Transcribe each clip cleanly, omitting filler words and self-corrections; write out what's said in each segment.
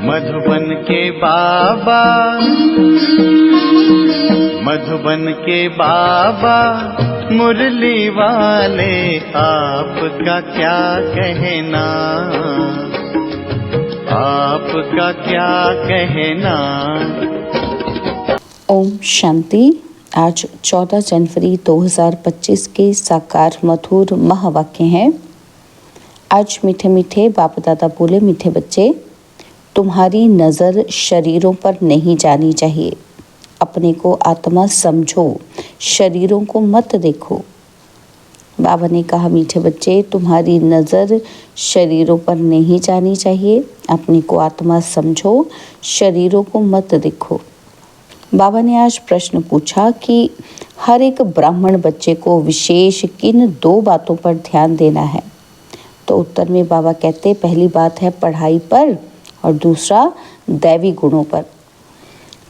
मधुबन के बाबा, मधुबन के बाबा मुरली वाले, आपका क्या कहना, आपका क्या कहना। ओम शांति। आज 14 जनवरी 2025 के साकार मधुर महावाक्य हैं। आज मीठे मीठे बाप दादा बोले, मीठे बच्चे, तुम्हारी नज़र शरीरों पर नहीं जानी चाहिए। अपने को आत्मा समझो, शरीरों को मत देखो। बाबा ने कहा, मीठे बच्चे, तुम्हारी नज़र शरीरों पर नहीं जानी चाहिए। अपने को आत्मा समझो, शरीरों को मत देखो। बाबा ने आज प्रश्न पूछा कि हर एक ब्राह्मण बच्चे को विशेष किन 2 बातों पर ध्यान देना है। तो उत्तर में बाबा कहते, पहली बात है पढ़ाई पर और दूसरा दैवी गुणों पर।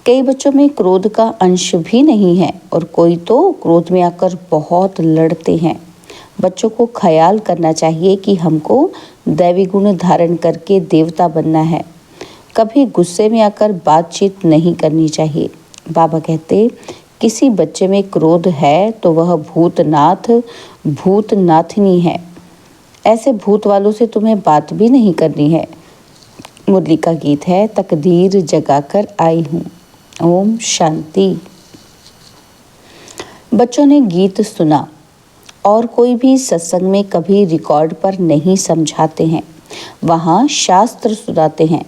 कई बच्चों में क्रोध का अंश भी नहीं है और कोई तो क्रोध में आकर बहुत लड़ते हैं। बच्चों को ख्याल करना चाहिए कि हमको दैवी गुण धारण करके देवता बनना है। कभी गुस्से में आकर बातचीत नहीं करनी चाहिए। बाबा कहते, किसी बच्चे में क्रोध है तो वह भूतनाथ भूतनाथनी है। ऐसे भूत वालों से तुम्हें बात भी नहीं करनी है। मुरली का गीत है, तकदीर जगाकर आई हूँ। ओम शांति। बच्चों ने गीत सुना और कोई भी सत्संग में कभी रिकॉर्ड पर नहीं समझाते हैं। वहाँ शास्त्र सुनाते हैं।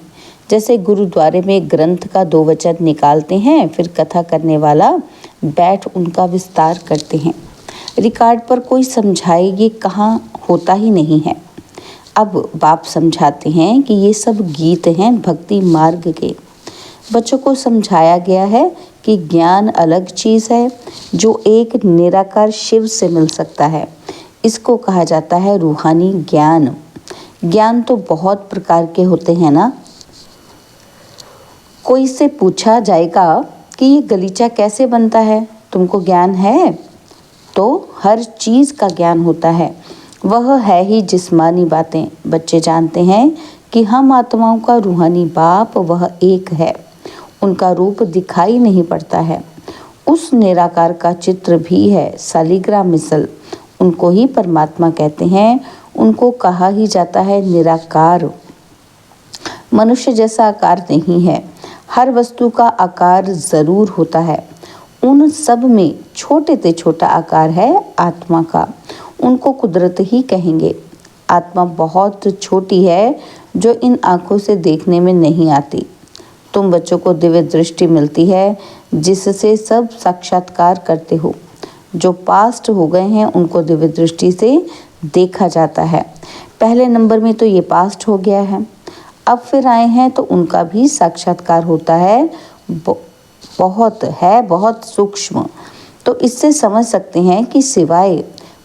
जैसे गुरुद्वारे में ग्रंथ का 2 वचन निकालते हैं, फिर कथा करने वाला बैठ उनका विस्तार करते हैं। रिकॉर्ड पर कोई समझाए ये कहाँ होता ही नहीं है। अब बाप समझाते हैं कि ये सब गीत हैं भक्ति मार्ग के। बच्चों को समझाया गया है कि ज्ञान अलग चीज़ है जो एक निराकार शिव से मिल सकता है। इसको कहा जाता है रूहानी ज्ञान। ज्ञान तो बहुत प्रकार के होते हैं ना। कोई से पूछा जाएगा कि ये गलीचा कैसे बनता है, तुमको ज्ञान है? तो हर चीज़ का ज्ञान होता है। वह है ही जिस्मानी बातें। बच्चे जानते हैं कि हम आत्माओं का रूहानी बाप वह एक है। उनका रूप दिखाई नहीं पड़ता है। उस निराकार का चित्र भी है, सालिग्राम मिसल। उनको ही परमात्मा कहते हैं। उनको कहा ही जाता है निराकार। मनुष्य जैसा आकार नहीं है। हर वस्तु का आकार ज़रूर होता है। उन सब में छोटे से छोटा आकार है आत्मा का। उनको कुदरत ही कहेंगे। आत्मा बहुत छोटी है जो इन आँखों से देखने में नहीं आती। तुम बच्चों को दिव्य दृष्टि मिलती है जिससे सब साक्षात्कार करते हो। जो पास्ट हो गए हैं उनको दिव्य दृष्टि से देखा जाता है। पहले नंबर में तो ये पास्ट हो गया है, अब फिर आए हैं तो उनका भी साक्षात्कार होता है। बहुत सूक्ष्म। तो इससे समझ सकते हैं कि सिवाय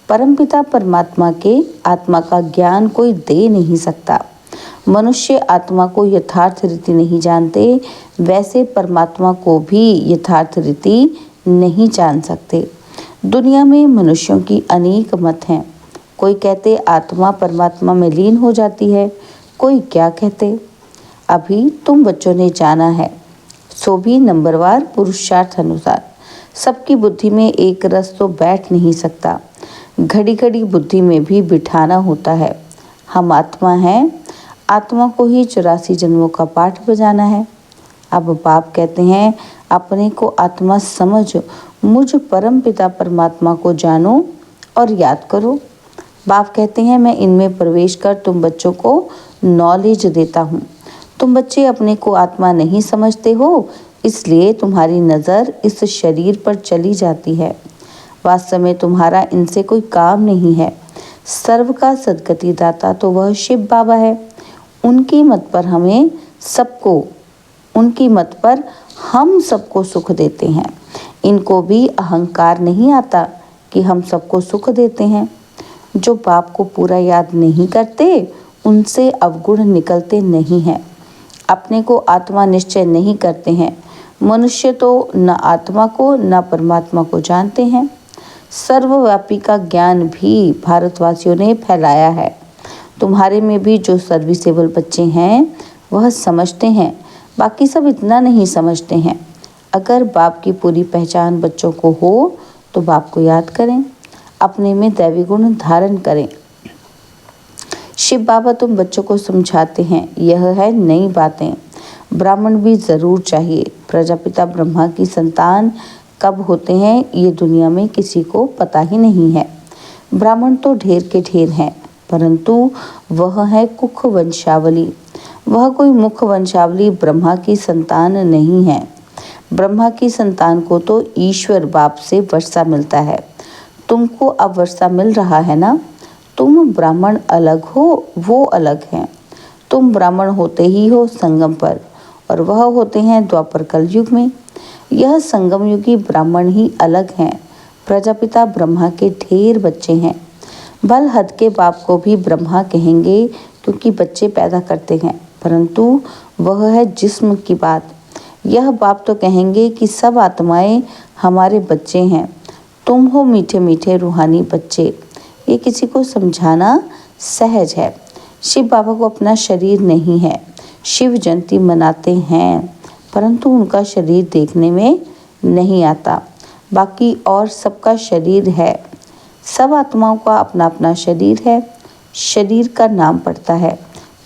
परमपिता परमात्मा के आत्मा का ज्ञान कोई दे नहीं सकता। मनुष्य आत्मा को यथार्थ रीति नहीं जानते, वैसे परमात्मा को भी यथार्थ रीति नहीं जान सकते। दुनिया में मनुष्यों की अनेक मत हैं। कोई कहते आत्मा परमात्मा में लीन हो जाती है, कोई क्या कहते। अभी तुम बच्चों ने जाना है, सो भी नंबरवार पुरुषार्थ अनुसार। सबकी बुद्धि में एक रस तो बैठ नहीं सकता। घड़ी घड़ी बुद्धि में भी बिठाना होता है। हम आत्मा हैं, आत्मा को ही 84 जन्मों का पाठ बजाना है। अब बाप कहते हैं, अपने को आत्मा समझ, मुझ परम पिता परमात्मा को जानो और याद करो। बाप कहते हैं, मैं इनमें प्रवेश कर तुम बच्चों को नॉलेज देता हूँ। तुम बच्चे अपने को आत्मा नहीं समझते हो, इसलिए तुम्हारी नज़र इस शरीर पर चली जाती है। वास्तव में तुम्हारा इनसे कोई काम नहीं है। सर्व का सद्गति दाता तो वह शिव बाबा है। उनकी मत पर हम सबको सुख देते हैं। इनको भी अहंकार नहीं आता कि हम सबको सुख देते हैं। जो बाप को पूरा याद नहीं करते उनसे अवगुण निकलते नहीं हैं। अपने को आत्मा निश्चय नहीं करते हैं। मनुष्य तो न आत्मा को न परमात्मा को जानते हैं। सर्वव्यापी का ज्ञान भी भारतवासियों ने फैलाया है। तुम्हारे में भी जो सर्विसेबल बच्चे हैं वह समझते हैं, बाकी सब इतना नहीं समझते हैं। अगर बाप की पूरी पहचान बच्चों को हो तो बाप को याद करें, अपने में दैवी गुण धारण करें। शिव बाबा तुम बच्चों को समझाते हैं, यह है नई बातें। ब्राह्मण भी ज़रूर चाहिए। प्रजापिता ब्रह्मा की संतान कब होते हैं ये दुनिया में किसी को पता ही नहीं है। ब्राह्मण तो ढेर के ढेर हैं, परंतु वह है कुख वंशावली। वह कोई मुख वंशावली ब्रह्मा की संतान नहीं है। ब्रह्मा की संतान को तो ईश्वर बाप से वर्षा मिलता है। तुमको अब वर्षा मिल रहा है ना। तुम ब्राह्मण अलग हो, वो अलग हैं। तुम ब्राह्मण होते ही हो संगम पर, और वह होते हैं द्वापर कलयुग में। यह संगम युगी ब्राह्मण ही अलग हैं। प्रजापिता ब्रह्मा के ढेर बच्चे हैं। बल हद के बाप को भी ब्रह्मा कहेंगे क्योंकि बच्चे पैदा करते हैं, परंतु वह है जिस्म की बात। यह बाप तो कहेंगे कि सब आत्माएं हमारे बच्चे हैं। तुम हो मीठे मीठे रूहानी बच्चे। ये किसी को समझाना सहज है। शिव बाबा को अपना शरीर नहीं है। शिव जयंती मनाते हैं, परंतु उनका शरीर देखने में नहीं आता। बाकी और सबका शरीर है। सब आत्माओं का अपना अपना शरीर है। शरीर का नाम पड़ता है।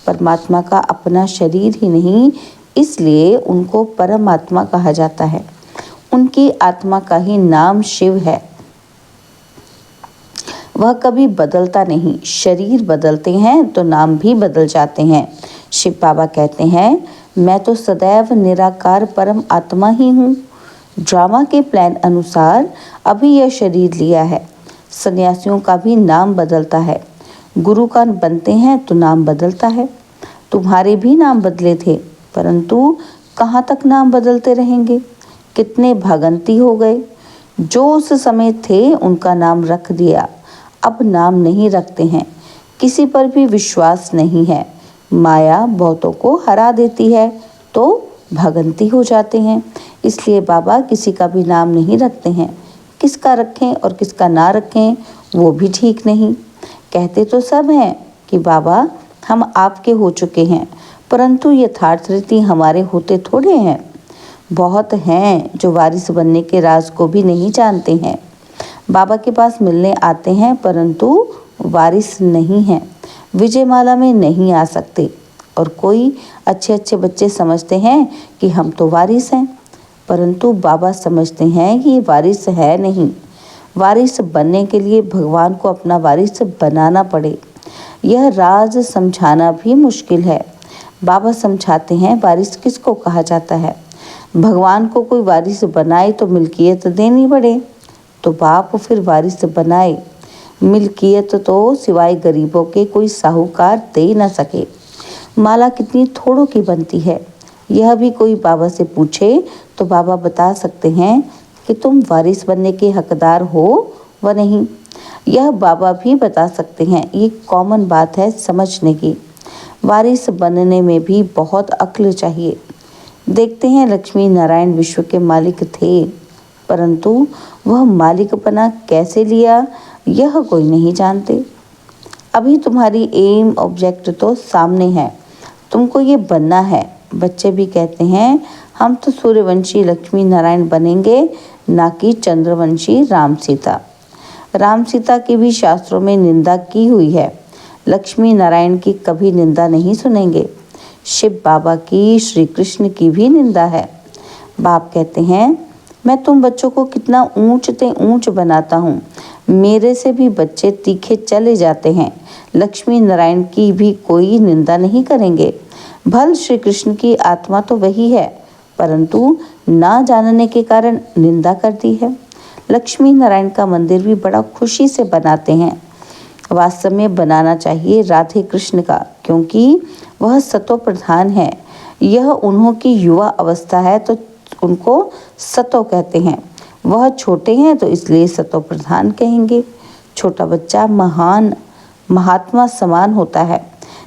परमात्मा का अपना शरीर ही नहीं, इसलिए उनको परमात्मा कहा जाता है। उनकी आत्मा का ही नाम शिव है। वह कभी बदलता नहीं। शरीर बदलते हैं तो नाम भी बदल जाते हैं। शिव बाबा कहते हैं, मैं तो सदैव निराकार परम आत्मा ही हूँ। ड्रामा के प्लान अनुसार अभी यह शरीर लिया है। सन्यासियों का भी नाम बदलता है। गुरु का बनते हैं तो नाम बदलता है। तुम्हारे भी नाम बदले थे, परंतु कहाँ तक नाम बदलते रहेंगे। कितने भागंती हो गए। जो उस समय थे उनका नाम रख दिया, अब नाम नहीं रखते हैं। किसी पर भी विश्वास नहीं है। माया बहुतों को हरा देती है तो भागंती हो जाते हैं। इसलिए बाबा किसी का भी नाम नहीं रखते हैं। किसका रखें और किसका ना रखें वो भी ठीक नहीं। कहते तो सब हैं कि बाबा हम आपके हो चुके हैं, परंतु यथार्थ रीति हमारे होते थोड़े हैं। बहुत हैं जो वारिस बनने के राज को भी नहीं जानते हैं। बाबा के पास मिलने आते हैं, परंतु वारिस नहीं हैं। विजयमाला में नहीं आ सकते। और कोई अच्छे अच्छे बच्चे समझते हैं कि हम तो वारिस हैं, परंतु बाबा समझते हैं कि ये वारिस है नहीं। वारिस बनने के लिए भगवान को अपना वारिस बनाना पड़े। यह राज समझाना भी मुश्किल है। बाबा समझाते हैं वारिस किसको कहा जाता है। भगवान को कोई वारिस बनाए तो मिल्कियत देनी पड़े, तो बाप फिर वारिस बनाए। मिल्कियत तो सिवाय गरीबों के कोई साहूकार दे न सके। माला कितनी थोड़ों की बनती है, यह भी कोई बाबा से पूछे तो बाबा बता सकते हैं कि तुम वारिस बनने के हकदार हो व नहीं। यह बाबा भी बता सकते हैं। ये कॉमन बात है समझने की। वारिस बनने में भी बहुत अक्ल चाहिए। देखते हैं लक्ष्मी नारायण विश्व के मालिक थे, परंतु वह मालिक बना कैसे लिया यह कोई नहीं जानते। अभी तुम्हारी एम ऑब्जेक्ट तो सामने है, तुमको ये बनना है। बच्चे भी कहते हैं हम तो सूर्यवंशी लक्ष्मी नारायण बनेंगे, ना कि चंद्रवंशी राम सीता। राम सीता की भी शास्त्रों में निंदा की हुई है। लक्ष्मी नारायण की कभी निंदा नहीं सुनेंगे। शिव बाबा की, श्री कृष्ण की भी निंदा है। बाप कहते हैं मैं तुम बच्चों को कितना ऊंच ते ऊंच बनाता हूँ। मेरे से भी बच्चे तीखे चले जाते हैं। लक्ष्मी नारायण की भी कोई निंदा नहीं करेंगे। भल श्री कृष्ण की आत्मा तो वही है, परंतु ना जानने के कारण निंदा करती है। लक्ष्मी नारायण का मंदिर भी बड़ा खुशी से बनाते हैं। वास्तव में बनाना चाहिए राधे कृष्ण का, क्योंकि वह सतो प्रधान है। यह उन्हों की युवा अवस्था है तो उनको सतो कहते हैं। वह छोटे हैं तो इसलिए सतो प्रधान कहेंगे। छोटा बच्चा महान महात्मा समान होता है।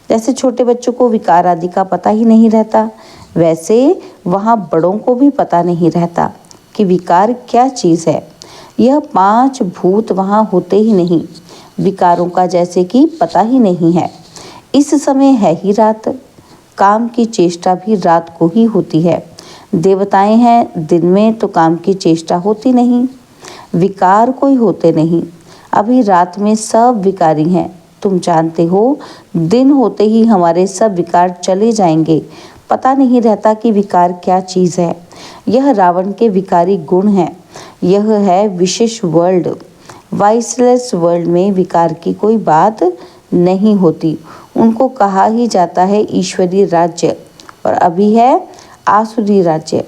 जैसे छोटे बच्चों को विकार आदि का पता ही नहीं रहता, वैसे वहाँ बड़ों को भी पता नहीं रहता कि विकार क्या चीज़ है। यह 5 भूत वहाँ होते ही नहीं। विकारों का जैसे कि पता ही नहीं है। इस समय है ही रात, काम की चेष्टा भी रात को ही होती है। देवताएं हैं, दिन में तो काम की चेष्टा होती नहीं। विकार कोई होते नहीं। अभी रात में सब विकारी हैं। तुम जानते हो, दिन होते ही हमारे सब विकार चले जाएंगे। पता नहीं रहता कि विकार क्या चीज़ है। यह रावण के विकारी गुण हैं। यह है विशेष वर्ल्ड। वाइसलेस वर्ल्ड में विकार की कोई बात नहीं होती। उनको कहा ही जाता है ईश्वरीय राज्य, और अभी है आसुरी राज्य।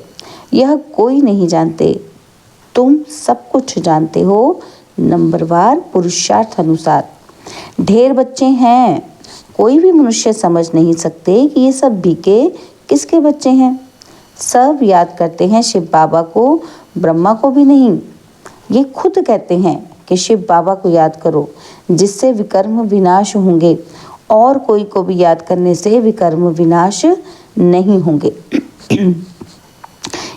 यह कोई नहीं जानते। तुम सब कुछ जानते हो, नंबरवार पुरुषार्थ अनुसार। ढेर बच्चे हैं, कोई भी मनुष्य समझ नहीं सकते कि ये सब बीके किसके बच्चे हैं। सब याद करते हैं शिव बाबा को, ब्रह्मा को भी नहीं। ये खुद कहते हैं कि शिव बाबा को याद करो, जिससे विकर्म विनाश होंगे, और कोई को भी याद करने से विकर्म विनाश नहीं होंगे।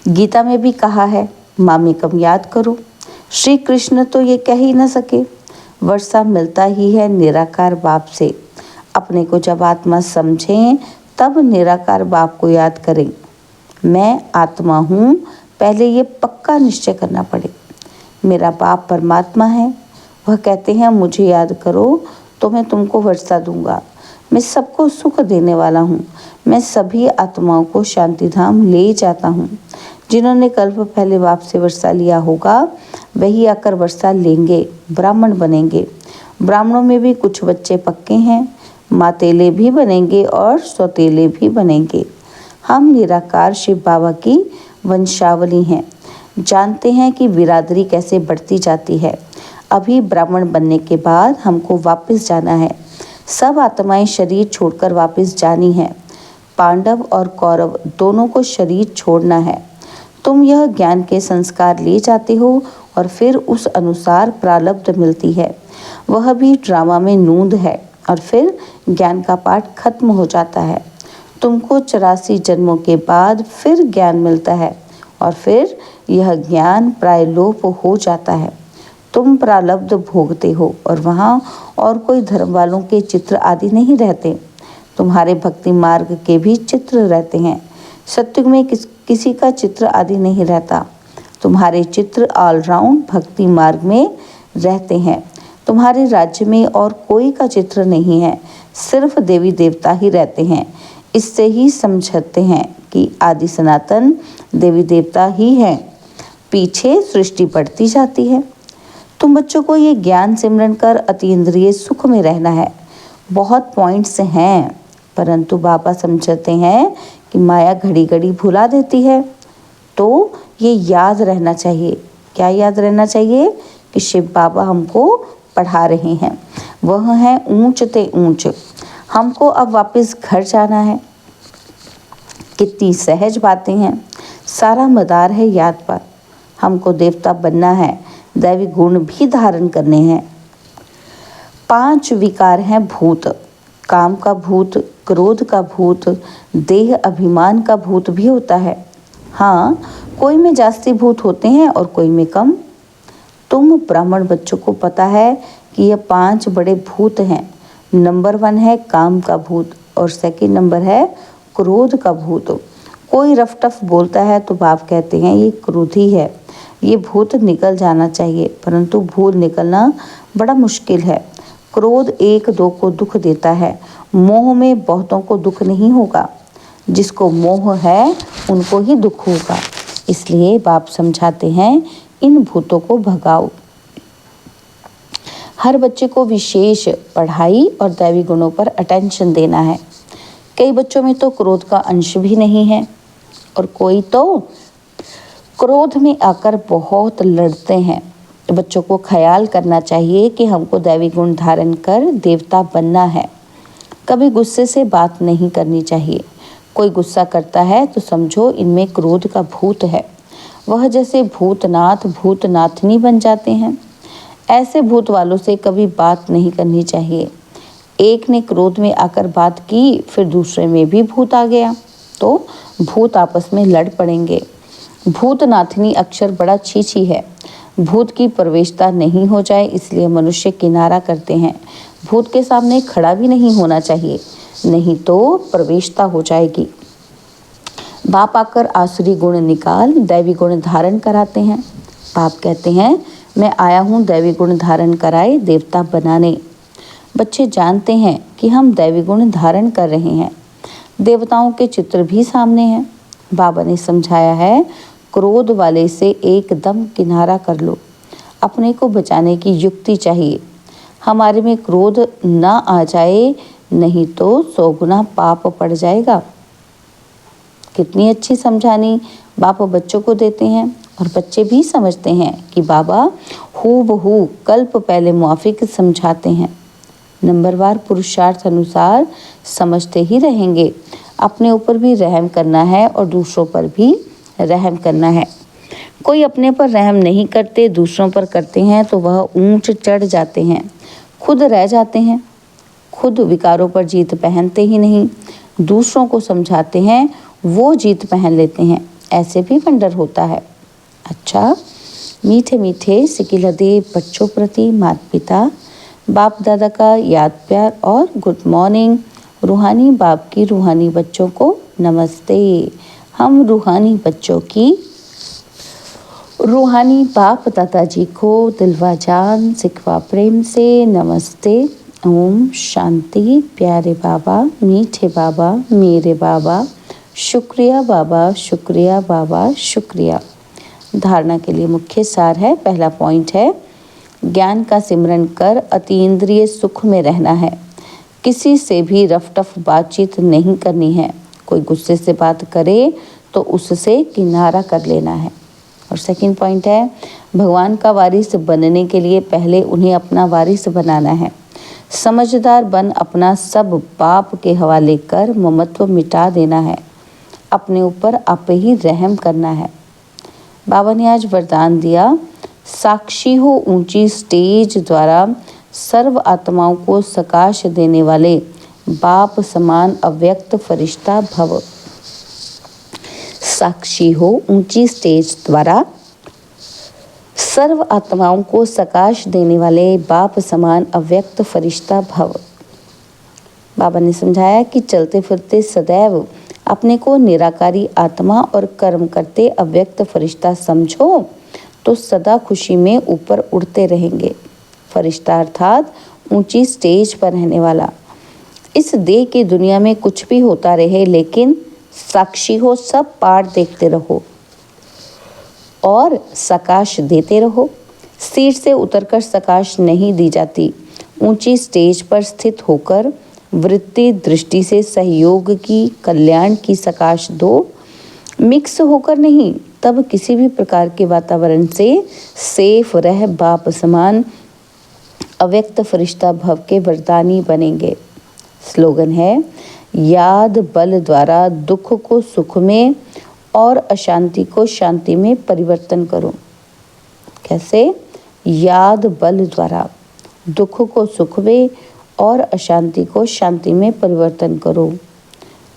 गीता में भी कहा है, मामेकम याद करो। श्री कृष्ण तो ये कह ही न सके। वर्षा मिलता ही है निराकार बाप से। अपने को जब आत्मा समझें तब निराकार बाप को याद करें। मैं आत्मा हूँ, पहले ये पक्का निश्चय करना पड़े। मेरा बाप परमात्मा है। वह कहते हैं मुझे याद करो तो मैं तुमको वर्षा दूंगा। मैं सबको सुख देने वाला हूँ। मैं सभी आत्माओं को शांति धाम ले जाता हूँ। जिन्होंने कल्प पहले बाप से वर्षा लिया होगा वही आकर वर्षा लेंगे, ब्राह्मण बनेंगे। ब्राह्मणों में भी कुछ बच्चे पक्के हैं, मातेले भी बनेंगे और सौतेले भी बनेंगे। हम निराकार शिव बाबा की वंशावली हैं। जानते हैं कि बिरादरी कैसे बढ़ती जाती है। अभी ब्राह्मण बनने के बाद हमको वापस जाना है। सब आत्माएं शरीर छोड़कर वापस जानी है। पांडव और कौरव दोनों को शरीर छोड़ना है। तुम यह ज्ञान के संस्कार ले जाते हो और फिर उस अनुसार प्रारब्ध मिलती है। वह भी ड्रामा में नूंद है और फिर ज्ञान का पाठ खत्म हो जाता है। तुमको 84 जन्मों के बाद फिर ज्ञान मिलता है और फिर यह ज्ञान प्रायलोप हो जाता है। तुम प्रारब्ध भोगते हो और वहाँ और कोई धर्म वालों के चित्र आदि नहीं रहते। तुम्हारे भक्ति मार्ग के भी चित्र रहते हैं। सत्युग में किसी का चित्र आदि नहीं रहता। तुम्हारे चित्र ऑलराउंड भक्ति मार्ग में रहते हैं। तुम्हारे राज्य में और कोई का चित्र नहीं है, सिर्फ देवी देवता ही रहते हैं। इससे ही समझते हैं कि आदि सनातन देवी देवता ही हैं। पीछे सृष्टि बढ़ती जाती है। तुम बच्चों को ये ज्ञान सिमरन कर अतीन्द्रिय सुख में रहना है। बहुत पॉइंट्स हैं, परंतु बाबा समझते हैं कि माया घड़ी घड़ी भुला देती है। तो ये याद रहना चाहिए। क्या याद रहना चाहिए? कि शिव बाबा हमको पढ़ा रहे हैं। वह है ऊंच ते ऊंच। हमको अब वापस घर जाना है। कितनी सहज बातें हैं। सारा मदार है याद पर। हमको देवता बनना है, दैवी गुण भी धारण करने हैं। 5 विकार हैं भूत। काम का भूत, क्रोध का भूत, देह अभिमान का भूत भी होता है। हाँ, कोई में जास्ती भूत होते हैं और कोई में कम। तुम ब्राह्मण बच्चों को पता है कि ये 5 बड़े भूत हैं। नंबर 1 है काम का भूत और सेकंड नंबर है क्रोध का भूत। कोई रफ टफ बोलता है तो बाप कहते हैं ये क्रोधी है, ये भूत निकल जाना चाहिए, परंतु भूत निकलना बड़ा मुश्किल है। क्रोध 1-2 को दुख देता है। मोह में बहुतों को दुख नहीं होगा। जिसको मोह है उनको ही दुख होगा। इसलिए बाप समझाते हैं इन भूतों को भगाओ। हर बच्चे को विशेष पढ़ाई और दैवी गुणों पर अटेंशन देना है। कई बच्चों में तो क्रोध का अंश भी नहीं है और कोई तो क्रोध में आकर बहुत लड़ते हैं। बच्चों को ख्याल करना चाहिए कि हमको दैवी गुण धारण कर देवता बनना है। कभी गुस्से से बात नहीं करनी चाहिए। कोई गुस्सा करता है तो समझो इनमें क्रोध का भूत है। वह जैसे भूतनाथ भूतनाथनी बन जाते हैं। ऐसे भूत वालों से कभी बात नहीं करनी चाहिए। एक ने क्रोध में आकर बात की, फिर दूसरे में भी भूत आ गया तो भूत आपस में लड़ पड़ेंगे। भूतनाथनी अक्षर बड़ा छीछी है। भूत की प्रवेशता नहीं हो जाए इसलिए मनुष्य किनारा करते हैं। भूत के सामने खड़ा भी नहीं होना चाहिए। नहीं तो प्रवेशता हो जाएगी। बाप आकर आसुरी गुण निकाल दैवी गुण धारण कराते हैं। बाप कहते हैं, मैं आया हूँ दैवी गुण धारण कराए देवता बनाने। बच्चे जानते हैं कि हम दैवी गुण धारण कर रहे हैं। देवताओं के चित्र भी सामने हैं। बाबा ने समझाया है, क्रोध वाले से एकदम किनारा कर लो। अपने को बचाने की युक्ति चाहिए। हमारे में क्रोध न आ जाए, नहीं तो 100 गुना पाप पड़ जाएगा। कितनी अच्छी समझानी बाप बच्चों को देते हैं और बच्चे भी समझते हैं कि बाबा हूबहू कल्प पहले मुआफिक समझाते हैं। नंबरवार पुरुषार्थ अनुसार समझते ही रहेंगे। अपने ऊपर भी रहम करना है और दूसरों पर भी रहम करना है। कोई अपने पर रहम नहीं करते, दूसरों पर करते हैं तो वह ऊंच चढ़ जाते हैं, खुद रह जाते हैं। खुद विकारों पर जीत पहनते ही नहीं, दूसरों को समझाते हैं, वो जीत पहन लेते हैं। ऐसे भी वंडर होता है। अच्छा, मीठे मीठे सिकिल देव बच्चों प्रति माता पिता बाप दादा का याद प्यार और गुड मॉर्निंग। रूहानी बाप की रूहानी बच्चों को नमस्ते। हम रूहानी बच्चों की रूहानी बाप दादाजी को दिलवा जान सिखवा प्रेम से नमस्ते। ओम शांति। प्यारे बाबा, मीठे बाबा, मेरे बाबा, शुक्रिया बाबा, शुक्रिया बाबा, शुक्रिया। धारणा के लिए मुख्य सार है। पहला पॉइंट है, ज्ञान का सिमरन कर अतीन्द्रिय सुख में रहना है। किसी से भी रफ-टफ बातचीत नहीं करनी है। कोई गुस्से से बात करे तो उससे किनारा कर लेना है। और सेकंड पॉइंट है, भगवान का वारिस बनने के लिए पहले उन्हें अपना वारिस बनाना है। समझदार बन अपना सब बाप के हवाले कर ममत्व मिटा देना है। अपने ऊपर आप ही रहम करना है। बाबा ने आज वरदान दिया, साक्षी हो ऊंची स्टेज द्वारा सर्व आत्माओं को सकाश देने वाले बाप समान अव्यक्त फरिश्ता भव। साक्षी हो ऊंची स्टेज द्वारा सर्व आत्माओं को सकाश देने वाले बाप समान अव्यक्त फरिश्ता भव। बाबा ने समझाया कि चलते फिरते सदैव अपने को निराकारी आत्मा और कर्म करते अव्यक्त फरिश्ता समझो तो सदा खुशी में ऊपर उड़ते रहेंगे। फरिश्ता अर्थात ऊंची स्टेज पर रहने वाला। इस देह की दुनिया में कुछ भी होता रहे, लेकिन साक्षी हो, सब पाठ देखते रहो और सकाश देते रहो। सीट से उतरकर सकाश नहीं दी जाती। ऊंची स्टेज पर स्थित होकर वृत्ति दृष्टि से सहयोग की, कल्याण की सकाश दो। मिक्स होकर नहीं, तब किसी भी प्रकार के वातावरण से सेफ रह बाप समान अव्यक्त फरिश्ता भव के वरदानी बनेंगे। स्लोगन है, याद बल द्वारा दुख को सुख में और अशांति को शांति में परिवर्तन करो। कैसे? याद बल द्वारा दुख को सुख में और अशांति को शांति में परिवर्तन करो।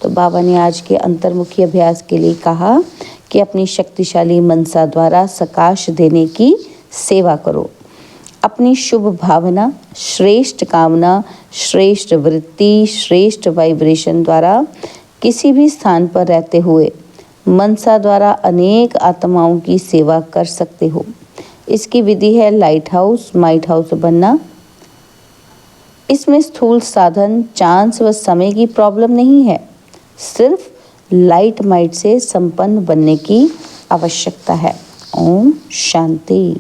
तो बाबा ने आज के अंतर्मुखी अभ्यास के लिए कहा कि अपनी शक्तिशाली मनसा द्वारा सकाश देने की सेवा करो। अपनी शुभ भावना, श्रेष्ठ कामना, श्रेष्ठ वृत्ति, श्रेष्ठ वाइब्रेशन द्वारा किसी भी स्थान पर रहते हुए मनसा द्वारा अनेक आत्माओं की सेवा कर सकते हो। इसकी विधि है लाइट हाउस, माइट हाउस बनना। इसमें स्थूल साधन, चांस व समय की प्रॉब्लम नहीं है। सिर्फ लाइट माइट से संपन्न बनने की आवश्यकता है। ओम शांति।